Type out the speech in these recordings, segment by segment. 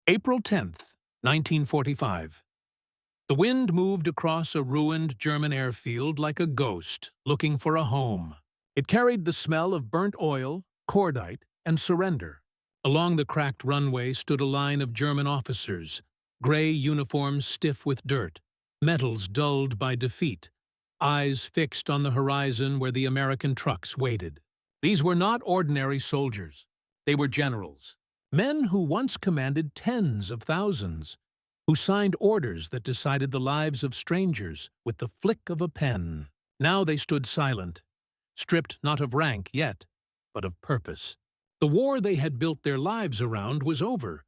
April 10th, 1945. The wind moved across a ruined German airfield like a ghost, looking for a home. It carried the smell of burnt oil, cordite, and surrender. Along the cracked runway stood a line of German officers, gray uniforms stiff with dirt, metals dulled by defeat, eyes fixed on the horizon where the American trucks waited. These were not ordinary soldiers. They were generals, men who once commanded tens of thousands, who signed orders that decided the lives of strangers with the flick of a pen. Now they stood silent, stripped not of rank yet, but of purpose. The war they had built their lives around was over,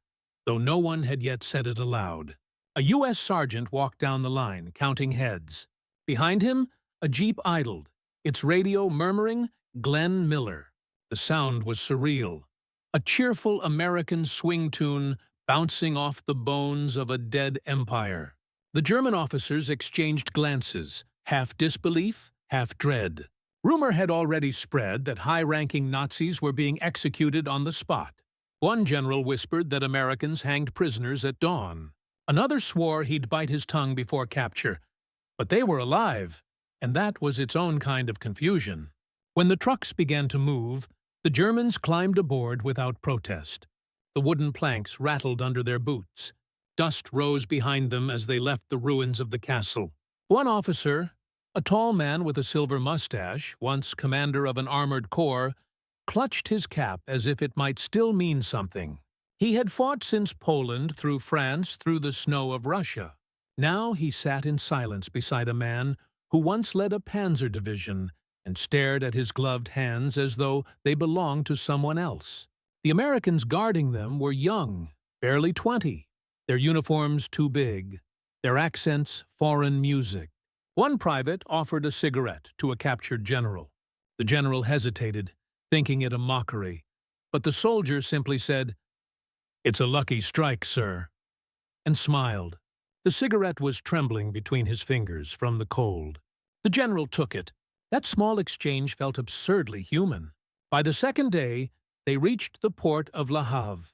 though no one had yet said it aloud. A U.S. sergeant walked down the line, counting heads. Behind him, a jeep idled, its radio murmuring, "Glenn Miller." The sound was surreal, a cheerful American swing tune bouncing off the bones of a dead empire. The German officers exchanged glances, half disbelief, half dread. Rumor had already spread that high-ranking Nazis were being executed on the spot. One general whispered that Americans hanged prisoners at dawn. Another swore he'd bite his tongue before capture. But they were alive, and that was its own kind of confusion. When the trucks began to move, the Germans climbed aboard without protest. The wooden planks rattled under their boots. Dust rose behind them as they left the ruins of the castle. One officer, a tall man with a silver mustache, once commander of an armored corps, clutched his cap as if it might still mean something. He had fought since Poland, through France, through the snow of Russia. Now he sat in silence beside a man who once led a panzer division and stared at his gloved hands as though they belonged to someone else. The Americans guarding them were young, barely 20, their uniforms too big, their accents foreign music. One private offered a cigarette to a captured general. The general hesitated, thinking it a mockery, but the soldier simply said, "It's a lucky strike, sir," and smiled. The cigarette was trembling between his fingers from the cold. The general took it. That small exchange felt absurdly human. By the second day, they reached the port of Le Havre.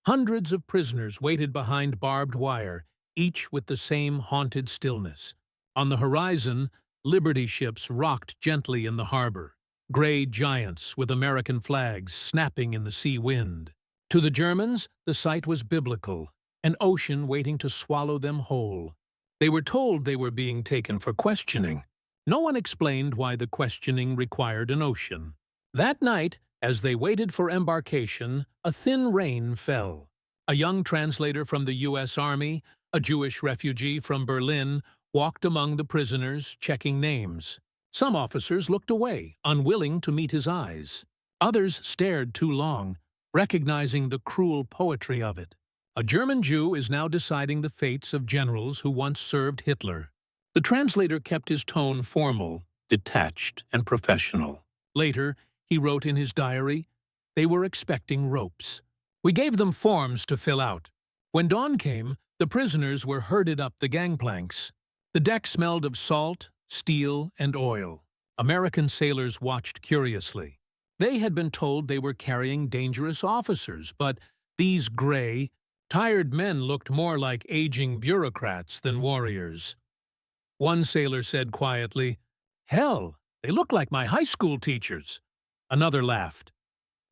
Hundreds of prisoners waited behind barbed wire, each with the same haunted stillness. On the horizon, Liberty ships rocked gently in the harbor, gray giants with American flags snapping in the sea wind. To the Germans, the sight was biblical, an ocean waiting to swallow them whole. They were told they were being taken for questioning. No one explained why the questioning required an ocean. That night, as they waited for embarkation, a thin rain fell. A young translator from the U.S. Army, a Jewish refugee from Berlin, walked among the prisoners, checking names. Some officers looked away, unwilling to meet his eyes. Others stared too long, recognizing the cruel poetry of it. A German Jew is now deciding the fates of generals who once served Hitler. The translator kept his tone formal, detached, and professional. Later, he wrote in his diary, "They were expecting ropes. We gave them forms to fill out. When dawn came, the prisoners were herded up the gangplanks. The deck smelled of salt, steel, and oil. American sailors watched curiously. They had been told they were carrying dangerous officers, but these gray, tired men looked more like aging bureaucrats than warriors." One sailor said quietly, "Hell, they look like my high school teachers." Another laughed.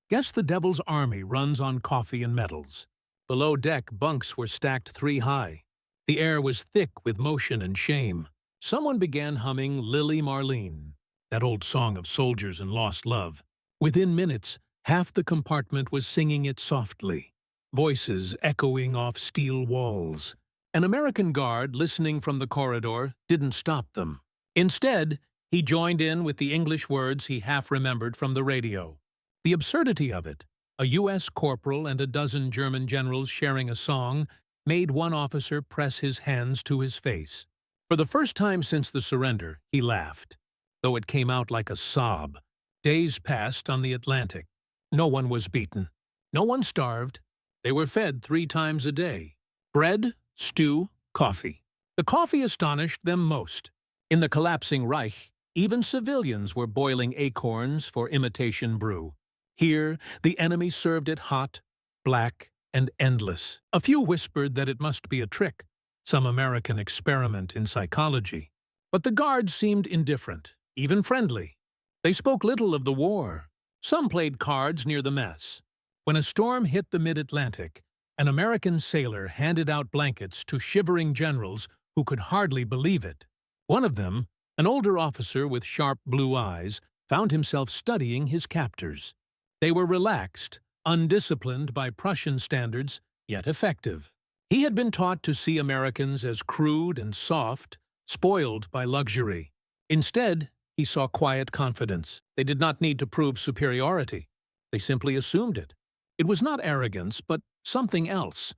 "Guess the devil's army runs on coffee and medals." Below deck, bunks were stacked 3 high. The air was thick with motion and shame. Someone began humming Lily Marlene, that old song of soldiers and lost love. Within minutes, half the compartment was singing it softly, voices echoing off steel walls. An American guard, listening from the corridor, didn't stop them. Instead, he joined in with the English words he half-remembered from the radio. The absurdity of it, a U.S. corporal and a dozen German generals sharing a song, made one officer press his hands to his face. For the first time since the surrender, he laughed, though it came out like a sob. Days passed on the Atlantic. No one was beaten. No one starved. They were fed 3 times a day. Bread, stew, coffee. The coffee astonished them most. In the collapsing Reich, even civilians were boiling acorns for imitation brew. Here, the enemy served it hot, black, and endless. A few whispered that it must be a trick, some American experiment in psychology. But the guards seemed indifferent, even friendly. They spoke little of the war. Some played cards near the mess. When a storm hit the mid-Atlantic, an American sailor handed out blankets to shivering generals who could hardly believe it. One of them, an older officer with sharp blue eyes, found himself studying his captors. They were relaxed, undisciplined by Prussian standards, yet effective. He had been taught to see Americans as crude and soft, spoiled by luxury. Instead, he saw quiet confidence. They did not need to prove superiority. They simply assumed it. It was not arrogance, but something else,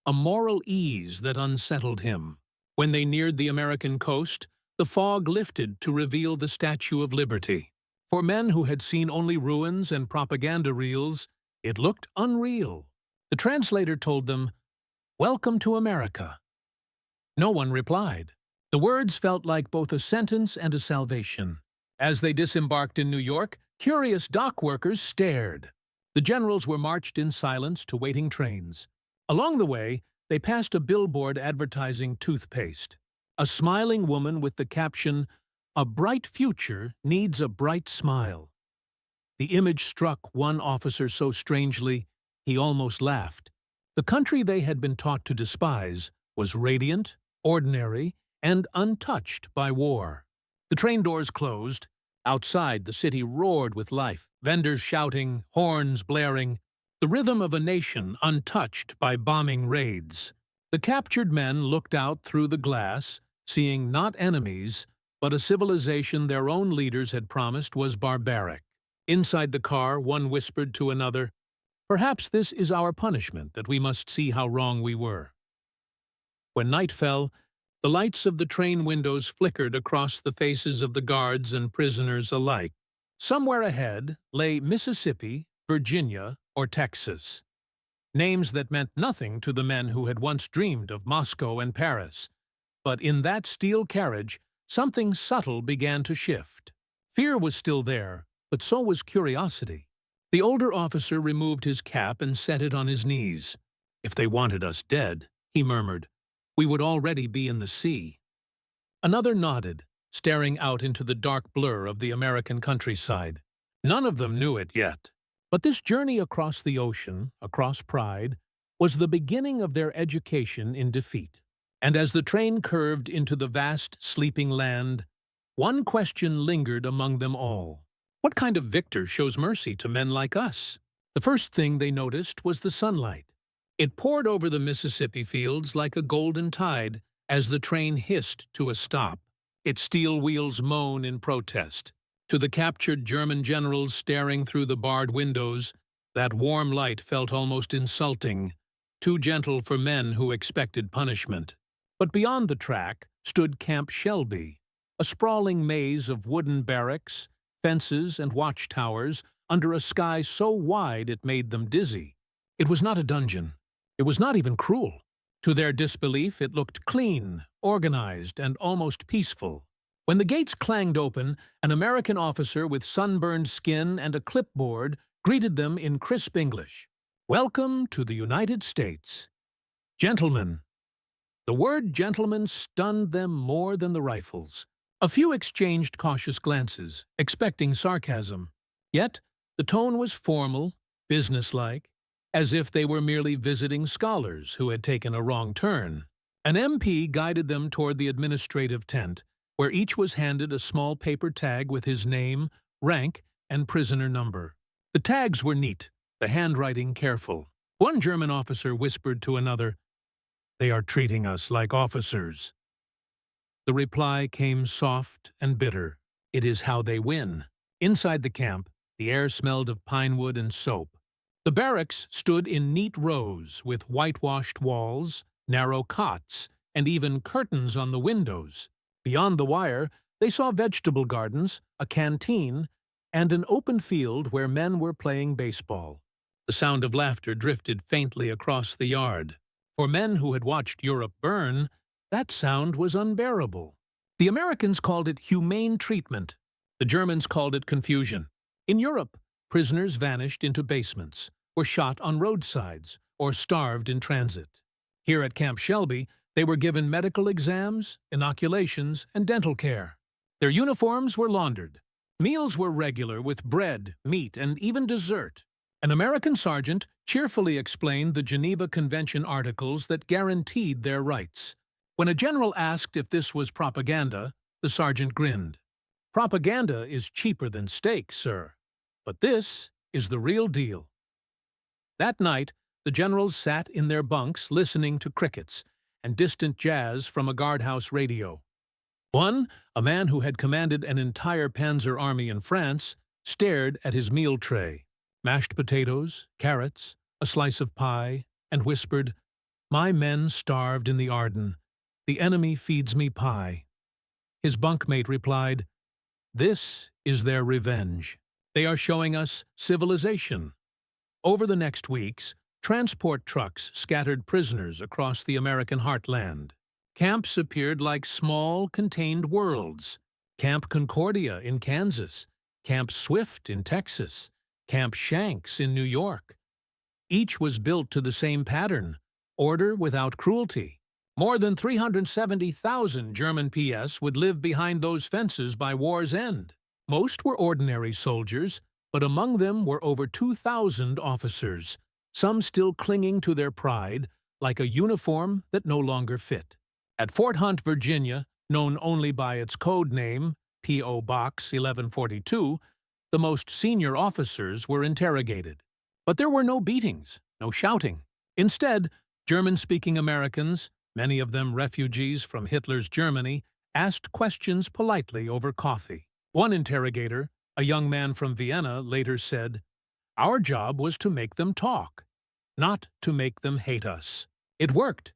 a moral ease that unsettled him. When they neared the American coast, the fog lifted to reveal the Statue of Liberty. For men who had seen only ruins and propaganda reels, it looked unreal. The translator told them, "Welcome to America." No one replied. The words felt like both a sentence and a salvation. As they disembarked in New York, curious dock workers stared. The generals were marched in silence to waiting trains. Along the way, they passed a billboard advertising toothpaste. A smiling woman with the caption, "A bright future needs a bright smile." The image struck one officer so strangely, he almost laughed. The country they had been taught to despise was radiant, ordinary, and untouched by war. The train doors closed. Outside, the city roared with life, vendors shouting, horns blaring, the rhythm of a nation untouched by bombing raids. The captured men looked out through the glass, seeing not enemies, but a civilization their own leaders had promised was barbaric. Inside the car, one whispered to another, "Perhaps this is our punishment, that we must see how wrong we were." When night fell, the lights of the train windows flickered across the faces of the guards and prisoners alike. Somewhere ahead lay Mississippi, Virginia, or Texas. Names that meant nothing to the men who had once dreamed of Moscow and Paris. But in that steel carriage, something subtle began to shift. Fear was still there, but so was curiosity. The older officer removed his cap and set it on his knees. "If they wanted us dead," he murmured, "we would already be in the sea." Another nodded, staring out into the dark blur of the American countryside. None of them knew it yet. But this journey across the ocean, across pride, was the beginning of their education in defeat. And as the train curved into the vast sleeping land, one question lingered among them all. What kind of victor shows mercy to men like us? The first thing they noticed was the sunlight. It poured over the Mississippi fields like a golden tide as the train hissed to a stop, its steel wheels moan in protest. To the captured German generals staring through the barred windows, that warm light felt almost insulting, too gentle for men who expected punishment. But beyond the track stood Camp Shelby, a sprawling maze of wooden barracks, fences, and watchtowers under a sky so wide it made them dizzy. It was not a dungeon. It was not even cruel. To their disbelief, it looked clean, organized, and almost peaceful. When the gates clanged open, an American officer with sunburned skin and a clipboard greeted them in crisp English. "Welcome to the United States. Gentlemen." The word gentlemen stunned them more than the rifles. A few exchanged cautious glances, expecting sarcasm. Yet the tone was formal, businesslike, as if they were merely visiting scholars who had taken a wrong turn. An MP guided them toward the administrative tent, where each was handed a small paper tag with his name, rank, and prisoner number. The tags were neat, the handwriting careful. One German officer whispered to another, "They are treating us like officers." The reply came soft and bitter. "It is how they win." Inside the camp, the air smelled of pine wood and soap. The barracks stood in neat rows with whitewashed walls, narrow cots, and even curtains on the windows. Beyond the wire, they saw vegetable gardens, a canteen, and an open field where men were playing baseball. The sound of laughter drifted faintly across the yard. For men who had watched Europe burn, that sound was unbearable. The Americans called it humane treatment. The Germans called it confusion. In Europe, prisoners vanished into basements, were shot on roadsides, or starved in transit. Here at Camp Shelby, they were given medical exams, inoculations, and dental care. Their uniforms were laundered. Meals were regular with bread, meat, and even dessert. An American sergeant cheerfully explained the Geneva Convention articles that guaranteed their rights. When a general asked if this was propaganda, the sergeant grinned. "Propaganda is cheaper than steak, sir. But this is the real deal." That night, the generals sat in their bunks listening to crickets and distant jazz from a guardhouse radio. One, a man who had commanded an entire panzer army in France, stared at his meal tray, mashed potatoes, carrots, a slice of pie, and whispered, "My men starved in the Ardennes. The enemy feeds me pie." His bunkmate replied, "This is their revenge. They are showing us civilization." Over the next weeks, transport trucks scattered prisoners across the American heartland. Camps appeared like small, contained worlds. Camp Concordia in Kansas, Camp Swift in Texas, Camp Shanks in New York. Each was built to the same pattern: order without cruelty. More than 370,000 German PS would live behind those fences by war's end. Most were ordinary soldiers, but among them were over 2,000 officers, some still clinging to their pride, like a uniform that no longer fit. At Fort Hunt, Virginia, known only by its code name, P.O. Box 1142, the most senior officers were interrogated. But there were no beatings, no shouting. Instead, German-speaking Americans, many of them refugees from Hitler's Germany, asked questions politely over coffee. One interrogator, a young man from Vienna, later said, "Our job was to make them talk, not to make them hate us." It worked.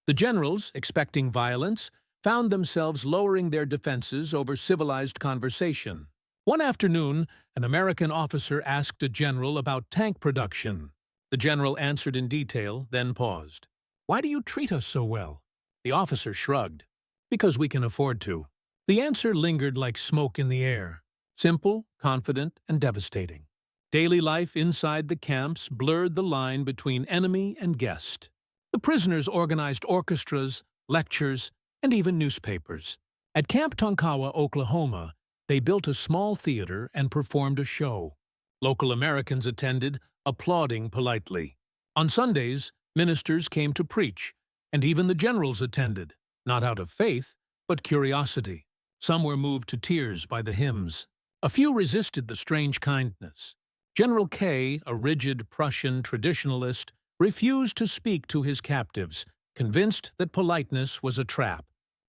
The generals, expecting violence, found themselves lowering their defenses over civilized conversation. One afternoon, an American officer asked a general about tank production. The general answered in detail, then paused. "Why do you treat us so well?" The officer shrugged. "Because we can afford to." The answer lingered like smoke in the air, simple, confident, and devastating. Daily life inside the camps blurred the line between enemy and guest. The prisoners organized orchestras, lectures, and even newspapers. At Camp Tonkawa, Oklahoma, they built a small theater and performed a show. Local Americans attended, applauding politely. On Sundays, ministers came to preach, and even the generals attended, not out of faith, but curiosity. Some were moved to tears by the hymns. A few resisted the strange kindness. General K, a rigid Prussian traditionalist, refused to speak to his captives, convinced that politeness was a trap.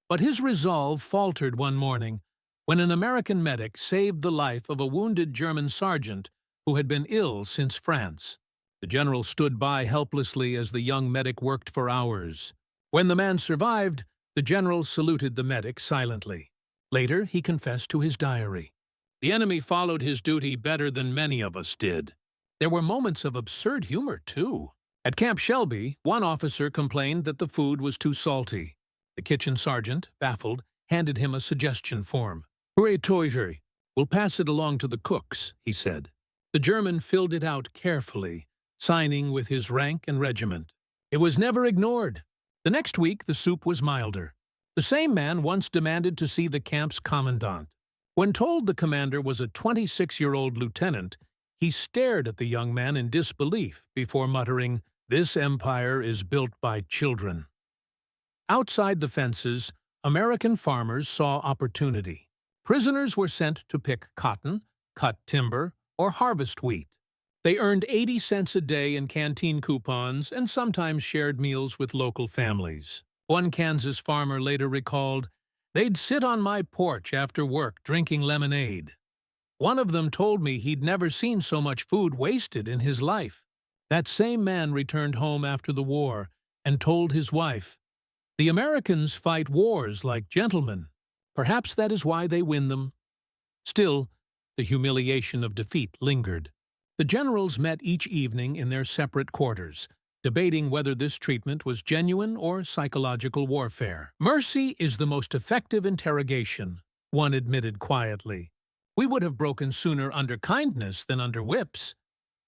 But his resolve faltered one morning when an American medic saved the life of a wounded German sergeant who had been ill since France. The general stood by helplessly as the young medic worked for hours. When the man survived, the general saluted the medic silently. Later, he confessed to his diary. "The enemy followed his duty better than many of us did." There were moments of absurd humor, too. At Camp Shelby, one officer complained that the food was too salty. The kitchen sergeant, baffled, handed him a suggestion form. "Hurry, Toiter. We'll pass it along to the cooks," he said. The German filled it out carefully, signing with his rank and regiment. It was never ignored. The next week, the soup was milder. The same man once demanded to see the camp's commandant. When told the commander was a 26-year-old lieutenant, he stared at the young man in disbelief before muttering, "This empire is built by children." Outside the fences, American farmers saw opportunity. Prisoners were sent to pick cotton, cut timber, or harvest wheat. They earned 80 cents a day in canteen coupons and sometimes shared meals with local families. One Kansas farmer later recalled, "They'd sit on my porch after work drinking lemonade. One of them told me he'd never seen so much food wasted in his life." That same man returned home after the war and told his wife, "The Americans fight wars like gentlemen. Perhaps that is why they win them." Still, the humiliation of defeat lingered. The generals met each evening in their separate quarters, debating whether this treatment was genuine or psychological warfare. "Mercy is the most effective interrogation," one admitted quietly. "We would have broken sooner under kindness than under whips."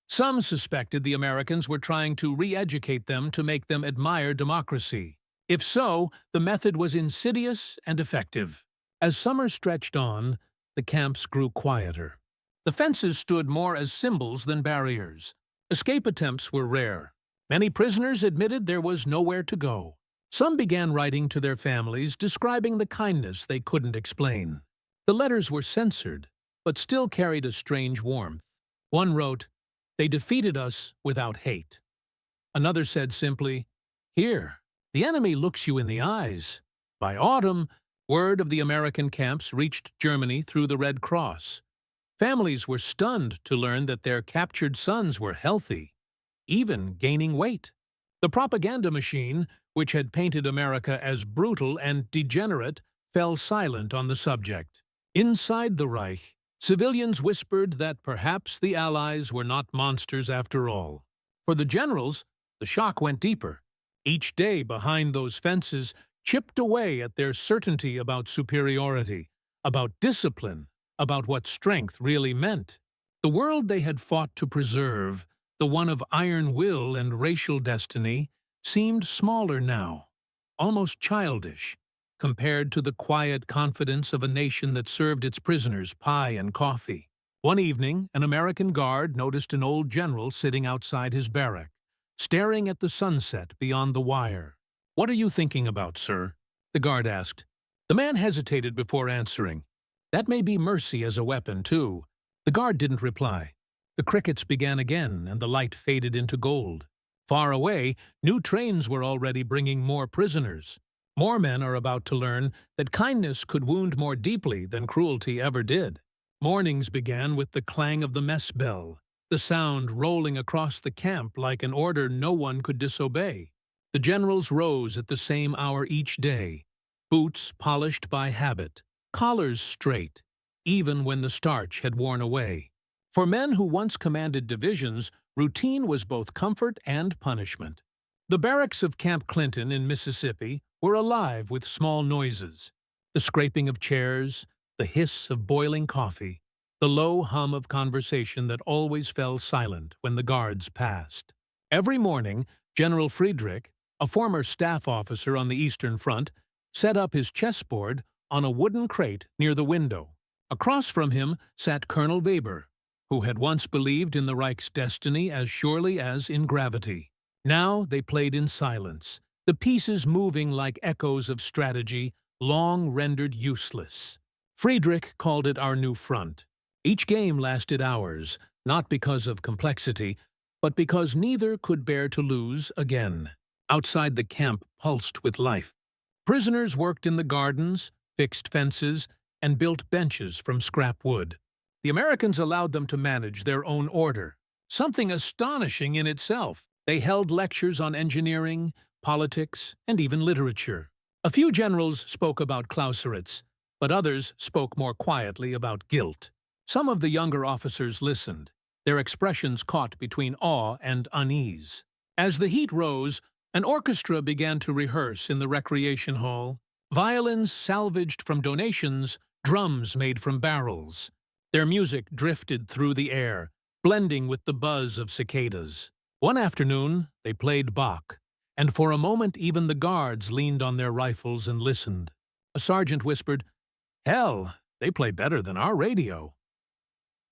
Some suspected the Americans were trying to re-educate them to make them admire democracy. If so, the method was insidious and effective. As summer stretched on, the camps grew quieter. The fences stood more as symbols than barriers. Escape attempts were rare. Many prisoners admitted there was nowhere to go. Some began writing to their families, describing the kindness they couldn't explain. The letters were censored, but still carried a strange warmth. One wrote, "They defeated us without hate." Another said simply, "Here, the enemy looks you in the eyes." By autumn, word of the American camps reached Germany through the Red Cross. Families were stunned to learn that their captured sons were healthy, even gaining weight. The propaganda machine, which had painted America as brutal and degenerate, fell silent on the subject. Inside the Reich, civilians whispered that perhaps the Allies were not monsters after all. For the generals, the shock went deeper. Each day behind those fences chipped away at their certainty about superiority, about discipline, about what strength really meant. The world they had fought to preserve, the one of iron will and racial destiny, seemed smaller now, almost childish, compared to the quiet confidence of a nation that served its prisoners pie and coffee. One evening, an American guard noticed an old general sitting outside his barrack, staring at the sunset beyond the wire. "What are you thinking about, sir?" the guard asked. The man hesitated before answering. "That may be mercy as a weapon, too." The guard didn't reply. The crickets began again, and the light faded into gold. Far away, new trains were already bringing more prisoners. More men are about to learn that kindness could wound more deeply than cruelty ever did. Mornings began with the clang of the mess bell, the sound rolling across the camp like an order no one could disobey. The generals rose at the same hour each day, boots polished by habit, collars straight, even when the starch had worn away. For men who once commanded divisions, routine was both comfort and punishment. The barracks of Camp Clinton in Mississippi were alive with small noises: the scraping of chairs, the hiss of boiling coffee, the low hum of conversation that always fell silent when the guards passed. Every morning, General Friedrich, a former staff officer on the Eastern Front, set up his chessboard on a wooden crate near the window. Across from him sat Colonel Weber, who had once believed in the Reich's destiny as surely as in gravity. Now they played in silence, the pieces moving like echoes of strategy long rendered useless. Friedrich called it our new front. Each game lasted hours, not because of complexity, but because neither could bear to lose again. Outside the camp pulsed with life. Prisoners worked in the gardens, fixed fences, and built benches from scrap wood. The Americans allowed them to manage their own order, something astonishing in itself. They held lectures on engineering, politics, and even literature. A few generals spoke about Clausewitz, but others spoke more quietly about guilt. Some of the younger officers listened, their expressions caught between awe and unease. As the heat rose, an orchestra began to rehearse in the recreation hall. Violins salvaged from donations, drums made from barrels. Their music drifted through the air, blending with the buzz of cicadas. One afternoon, they played Bach, and for a moment even the guards leaned on their rifles and listened. A sergeant whispered, "Hell, they play better than our radio."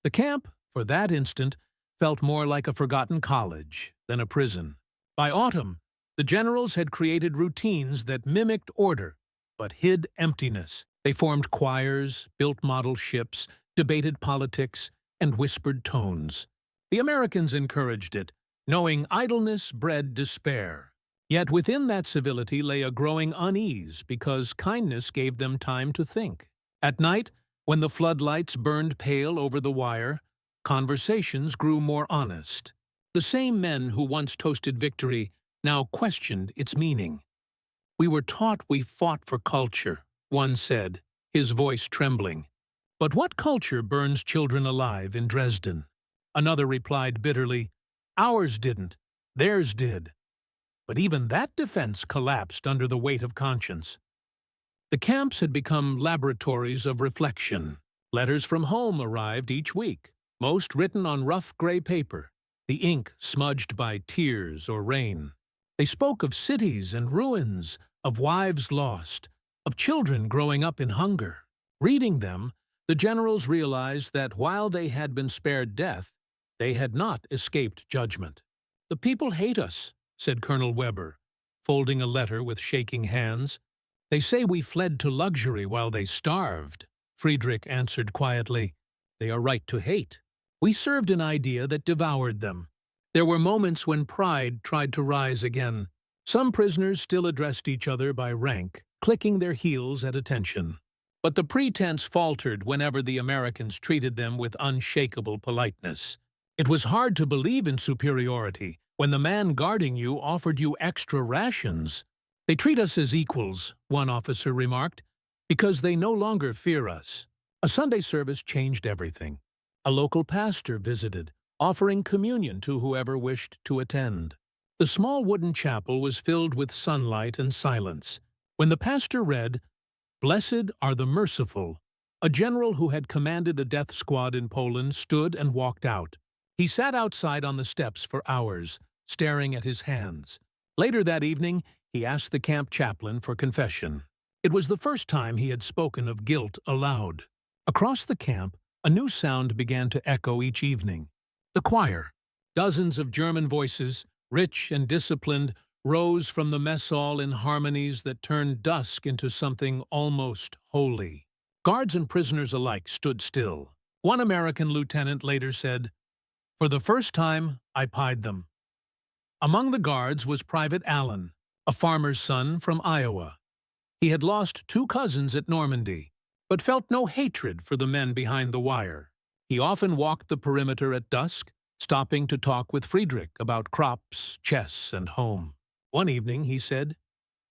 The camp, for that instant, felt more like a forgotten college than a prison. By autumn, the generals had created routines that mimicked order, but hid emptiness. They formed choirs, built model ships, debated politics, and whispered tones. The Americans encouraged it, knowing idleness bred despair. Yet within that civility lay a growing unease because kindness gave them time to think. At night, when the floodlights burned pale over the wire, conversations grew more honest. The same men who once toasted victory now questioned its meaning. "We were taught we fought for culture," one said, his voice trembling. "But what culture burns children alive in Dresden?" Another replied bitterly, "Ours didn't, theirs did." But even that defense collapsed under the weight of conscience. The camps had become laboratories of reflection. Letters from home arrived each week, most written on rough gray paper. the ink smudged by tears or rain. They spoke of cities and ruins, of wives lost, of children growing up in hunger. Reading them, the generals realized that while they had been spared death, they had not escaped judgment. "The people hate us," said Colonel Weber, folding a letter with shaking hands. "They say we fled to luxury while they starved." Friedrich answered quietly, "They are right to hate. We served an idea that devoured them." There were moments when pride tried to rise again. Some prisoners still addressed each other by rank, clicking their heels at attention. But the pretense faltered whenever the Americans treated them with unshakable politeness. It was hard to believe in superiority when the man guarding you offered you extra rations. "They treat us as equals," one officer remarked, "because they no longer fear us." A Sunday service changed everything. A local pastor visited, offering communion to whoever wished to attend. The small wooden chapel was filled with sunlight and silence. When the pastor read, "Blessed are the merciful," a general who had commanded a death squad in Poland stood and walked out. He sat outside on the steps for hours, staring at his hands. Later that evening, he asked the camp chaplain for confession. It was the first time he had spoken of guilt aloud. Across the camp, a new sound began to echo each evening. The choir. Dozens of German voices, rich and disciplined, rose from the mess hall in harmonies that turned dusk into something almost holy. Guards and prisoners alike stood still. One American lieutenant later said, "For the first time, I pied them." Among the guards was Private Allen, a farmer's son from Iowa. He had lost 2 cousins at Normandy, but felt no hatred for the men behind the wire. He often walked the perimeter at dusk, stopping to talk with Friedrich about crops, chess, and home. One evening he said,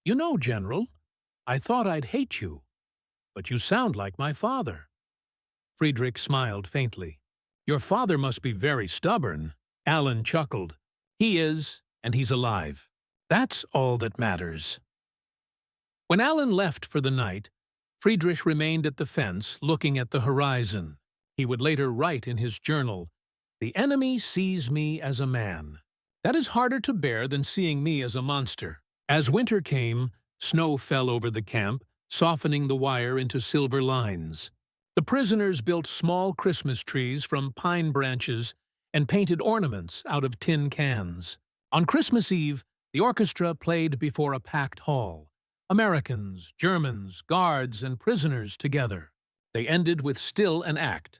"You know, General, I thought I'd hate you, but you sound like my father." Friedrich smiled faintly. "Your father must be very stubborn." Allen chuckled. "He is, and he's alive. That's all that matters." When Allen left for the night, Friedrich remained at the fence looking at the horizon. He would later write in his journal, "The enemy sees me as a man. That is harder to bear than seeing me as a monster." As winter came, snow fell over the camp, softening the wire into silver lines. The prisoners built small Christmas trees from pine branches and painted ornaments out of tin cans. On Christmas Eve, the orchestra played before a packed hall. Americans, Germans, guards, and prisoners together. They ended with still an act.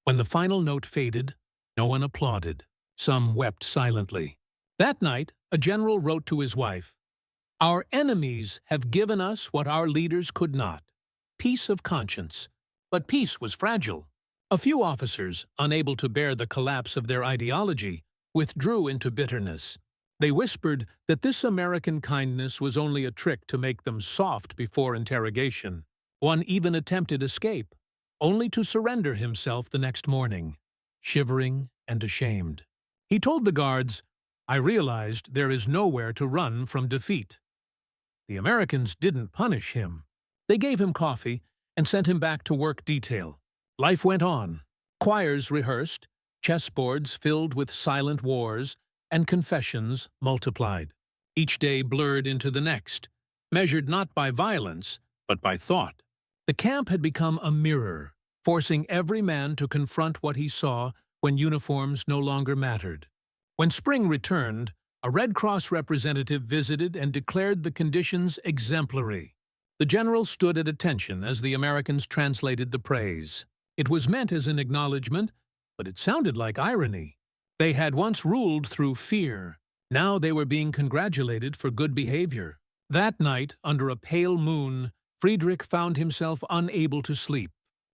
When the final note faded, no one applauded. Some wept silently. That night, a general wrote to his wife, "Our enemies have given us what our leaders could not. Peace of conscience." But peace was fragile. A few officers, unable to bear the collapse of their ideology, withdrew into bitterness. They whispered that this American kindness was only a trick to make them soft before interrogation. One even attempted escape, only to surrender himself the next morning, shivering and ashamed. He told the guards, "I realized there is nowhere to run from defeat." The Americans didn't punish him. They gave him coffee and sent him back to work detail. Life went on. Choirs rehearsed, chessboards filled with silent wars, and confessions multiplied. Each day blurred into the next, measured not by violence, but by thought. The camp had become a mirror, forcing every man to confront what he saw when uniforms no longer mattered. When spring returned, a Red Cross representative visited and declared the conditions exemplary. The general stood at attention as the Americans translated the praise. It was meant as an acknowledgement, but it sounded like irony. They had once ruled through fear. Now they were being congratulated for good behavior. That night, under a pale moon, Friedrich found himself unable to sleep.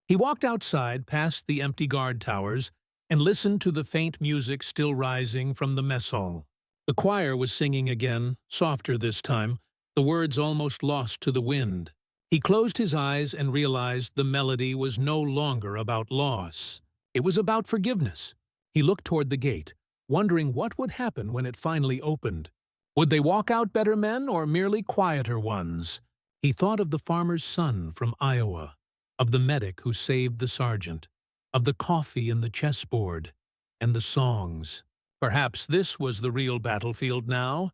He walked outside past the empty guard towers and listened to the faint music still rising from the mess hall. The choir was singing again, softer this time, the words almost lost to the wind. He closed his eyes and realized the melody was no longer about loss. It was about forgiveness. He looked toward the gate, wondering what would happen when it finally opened. Would they walk out better men or merely quieter ones? He thought of the farmer's son from Iowa, of the medic who saved the sergeant, of the coffee and the chessboard, and the songs. Perhaps this was the real battlefield now,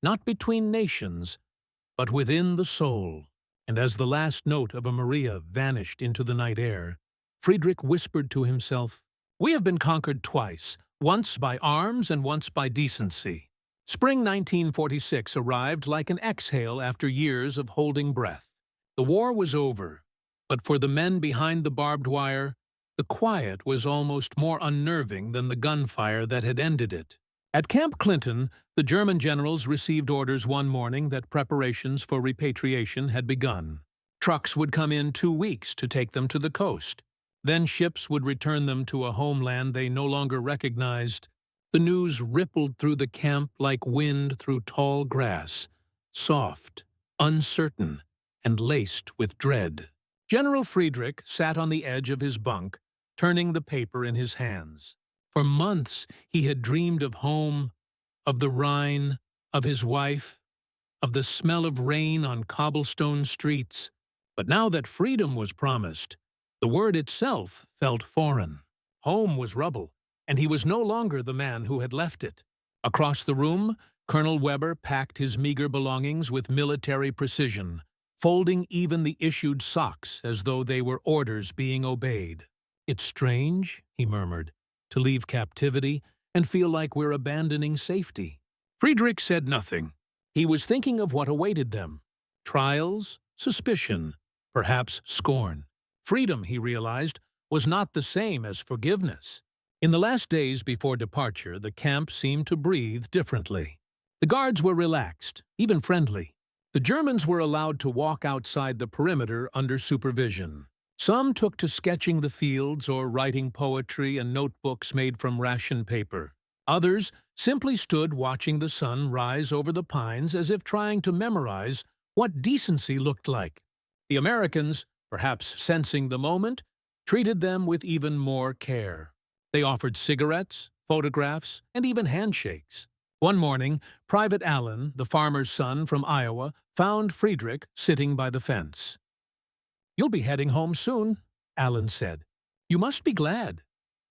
not between nations, but within the soul. And as the last note of a Maria vanished into the night air, Friedrich whispered to himself, "We have been conquered twice, once by arms and once by decency." Spring 1946 arrived like an exhale after years of holding breath. The war was over, but for the men behind the barbed wire, the quiet was almost more unnerving than the gunfire that had ended it. At Camp Clinton, the German generals received orders one morning that preparations for repatriation had begun. Trucks would come in 2 weeks to take them to the coast. Then ships would return them to a homeland they no longer recognized. The news rippled through the camp like wind through tall grass, soft, uncertain, and laced with dread. General Friedrich sat on the edge of his bunk, turning the paper in his hands. For months he had dreamed of home, of the Rhine, of his wife, of the smell of rain on cobblestone streets. But now that freedom was promised, the word itself felt foreign. Home was rubble, and he was no longer the man who had left it. Across the room, Colonel Weber packed his meager belongings with military precision, folding even the issued socks as though they were orders being obeyed. "It's strange," he murmured, "to leave captivity and feel like we're abandoning safety." Friedrich said nothing. He was thinking of what awaited them. Trials, suspicion, perhaps scorn. Freedom, he realized, was not the same as forgiveness. In the last days before departure, the camp seemed to breathe differently. The guards were relaxed, even friendly. The Germans were allowed to walk outside the perimeter under supervision. Some took to sketching the fields or writing poetry and notebooks made from ration paper. Others simply stood watching the sun rise over the pines as if trying to memorize what decency looked like. The Americans, perhaps sensing the moment, treated them with even more care. They offered cigarettes, photographs, and even handshakes. One morning, Private Allen, the farmer's son from Iowa, found Friedrich sitting by the fence. "You'll be heading home soon," Allen said. "You must be glad."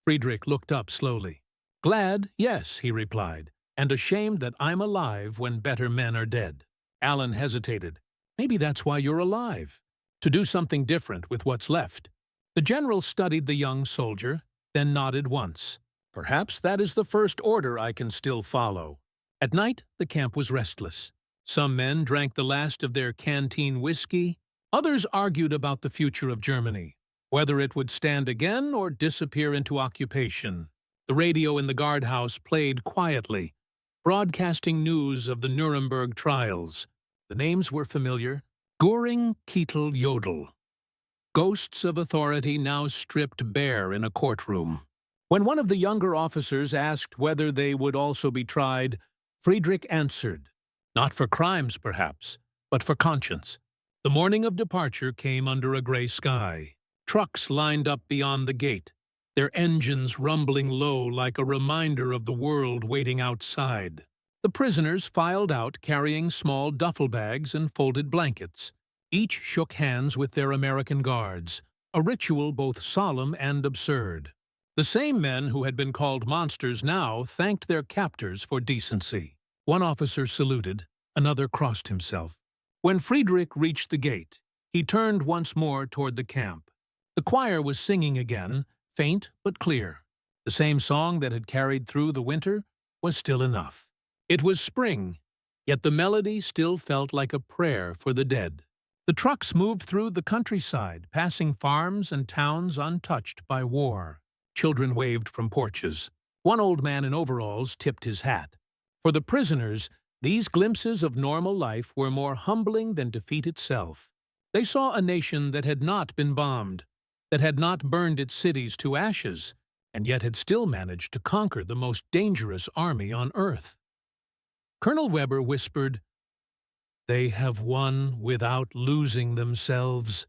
Friedrich looked up slowly. "Glad, yes," he replied, "and ashamed that I'm alive when better men are dead." Allen hesitated. "Maybe that's why you're alive, to do something different with what's left." The general studied the young soldier, then nodded once. "Perhaps that is the first order I can still follow." At night, the camp was restless. Some men drank the last of their canteen whiskey. Others argued about the future of Germany, whether it would stand again or disappear into occupation. The radio in the guardhouse played quietly, broadcasting news of the Nuremberg trials. The names were familiar: Göring, Keitel, Jodl. Ghosts of authority now stripped bare in a courtroom. When one of the younger officers asked whether they would also be tried, Friedrich answered, not for crimes perhaps, but for conscience. The morning of departure came under a gray sky. Trucks lined up beyond the gate, their engines rumbling low like a reminder of the world waiting outside. The prisoners filed out carrying small duffel bags and folded blankets. Each shook hands with their American guards, a ritual both solemn and absurd. The same men who had been called monsters now thanked their captors for decency. One officer saluted, another crossed himself. When Friedrich reached the gate, he turned once more toward the camp. The choir was singing again, faint but clear. The same song that had carried through the winter was still enough. It was spring, yet the melody still felt like a prayer for the dead. The trucks moved through the countryside, passing farms and towns untouched by war. Children waved from porches. One old man in overalls tipped his hat. For the prisoners, these glimpses of normal life were more humbling than defeat itself. They saw a nation that had not been bombed, that had not burned its cities to ashes, and yet had still managed to conquer the most dangerous army on earth. Colonel Weber whispered, "They have won without losing themselves."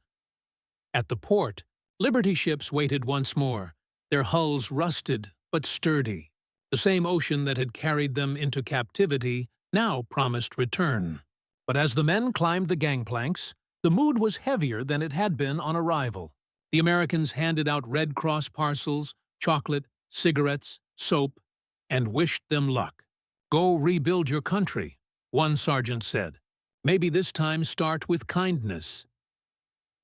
At the port, Liberty ships waited once more, their hulls rusted but sturdy. The same ocean that had carried them into captivity now promised return. But as the men climbed the gangplanks, the mood was heavier than it had been on arrival. The Americans handed out Red Cross parcels, chocolate, cigarettes, soap. and wished them luck. "Go rebuild your country," one sergeant said. "Maybe this time start with kindness."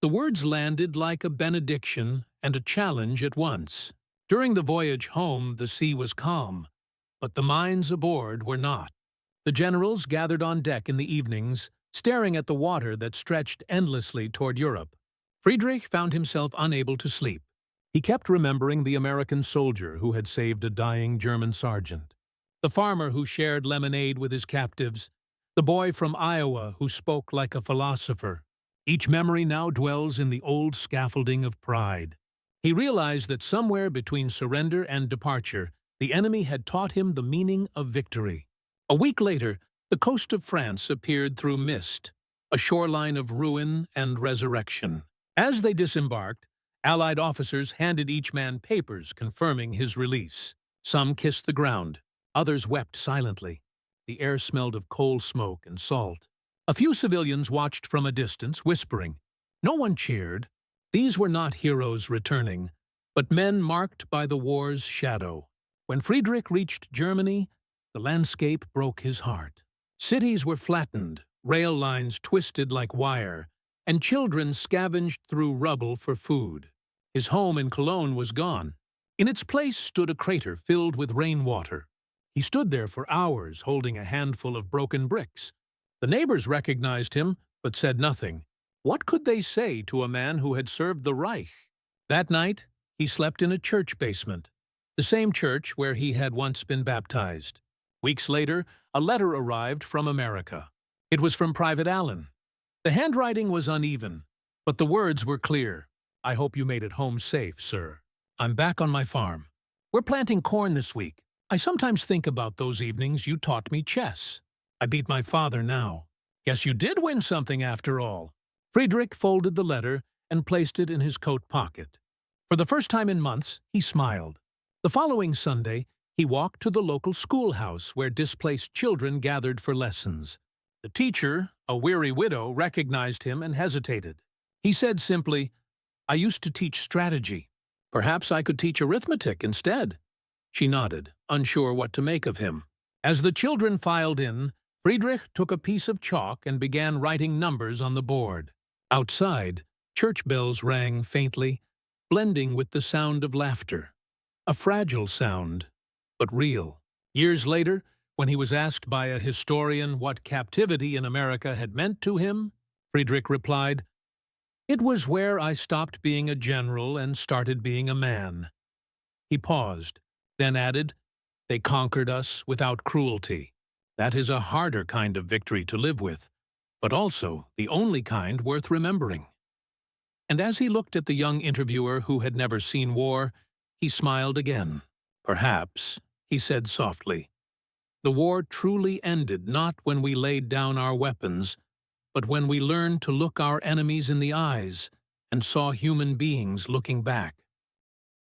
The words landed like a benediction and a challenge at once. During the voyage home, the sea was calm, but the minds aboard were not. The generals gathered on deck in the evenings, staring at the water that stretched endlessly toward Europe. Friedrich found himself unable to sleep. He kept remembering the American soldier who had saved a dying German sergeant, the farmer who shared lemonade with his captives, the boy from Iowa who spoke like a philosopher. Each memory now dwells in the old scaffolding of pride. He realized that somewhere between surrender and departure, the enemy had taught him the meaning of victory. A week later, the coast of France appeared through mist, a shoreline of ruin and resurrection. As they disembarked, Allied officers handed each man papers confirming his release. Some kissed the ground, others wept silently. The air smelled of coal smoke and salt. A few civilians watched from a distance, whispering. No one cheered. These were not heroes returning, but men marked by the war's shadow. When Friedrich reached Germany, the landscape broke his heart. Cities were flattened, rail lines twisted like wire, and children scavenged through rubble for food. His home in Cologne was gone. In its place stood a crater filled with rainwater. He stood there for hours, holding a handful of broken bricks. The neighbors recognized him, but said nothing. What could they say to a man who had served the Reich? That night, he slept in a church basement, the same church where he had once been baptized. Weeks later, a letter arrived from America. It was from Private Allen. The handwriting was uneven, but the words were clear. "I hope you made it home safe, sir. I'm back on my farm. We're planting corn this week. I sometimes think about those evenings you taught me chess. I beat my father now. Guess you did win something after all." Friedrich folded the letter and placed it in his coat pocket. For the first time in months, he smiled. The following Sunday, he walked to the local schoolhouse where displaced children gathered for lessons. The teacher, a weary widow, recognized him and hesitated. He said simply, "I used to teach strategy. Perhaps I could teach arithmetic instead." She nodded, unsure what to make of him. As the children filed in, Friedrich took a piece of chalk and began writing numbers on the board. Outside, church bells rang faintly, blending with the sound of laughter. A fragile sound, but real. Years later, when he was asked by a historian what captivity in America had meant to him, Friedrich replied, "It was where I stopped being a general and started being a man." He paused, then added, "They conquered us without cruelty. That is a harder kind of victory to live with, but also the only kind worth remembering." And as he looked at the young interviewer who had never seen war, he smiled again. "Perhaps," he said softly, "the war truly ended not when we laid down our weapons, but when we learned to look our enemies in the eyes and saw human beings looking back."